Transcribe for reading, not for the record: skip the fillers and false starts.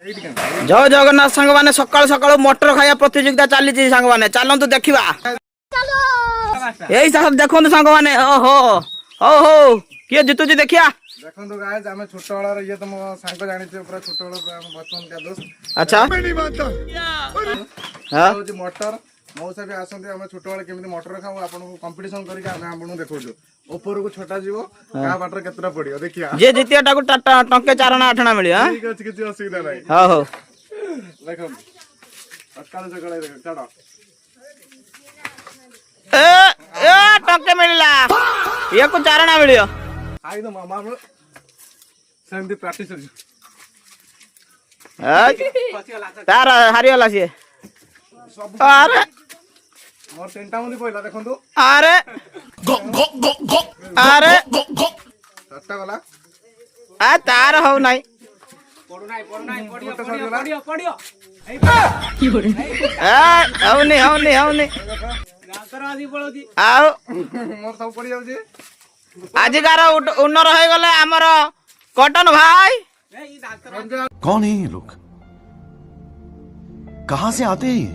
जय जगन्नाथ सांग माने सकाळ सकाळ मटर खाया प्रतियोगिता चली सांग माने चलतु देखा यही सब देखो सांग माने ओहो ओहो किए जितुची देखिया देखो गाइस आमे छोट वाला ये तो मो सांग जानि छे पूरा छोट वाला बचपन का दोस्त। अच्छा हां जो मटर मौसा भी आसंते आमे छोट वाला केमिति मटर खाऊ आपन को कंपटीशन करी के आमे आपन देखो जो ऊपर को छोटा जीवो का बाटर केतरा पड़ियो देखिया जे जितिया टाको टंके 4 मिली हां ठीक अछि किछि असुविधा नै। हां हो देखो सकाळ सकाळ देखो चढ़ो ए ए टंके मिलला ये को 4 मिलियो आई तो मामा सेमती प्रैक्टिस अछि तार हारियला सी अरे मोर सेंटा मुदी पहिला देखंतु अरे अरे सट्टा वाला आ तार हो नाही हवनी हवनी हवनी आओ मोर सब पड़ी जाउची आजिकार उन्नर हो गले हमर कटन भाई। कौन है ये लोग, कहां से आते हैं?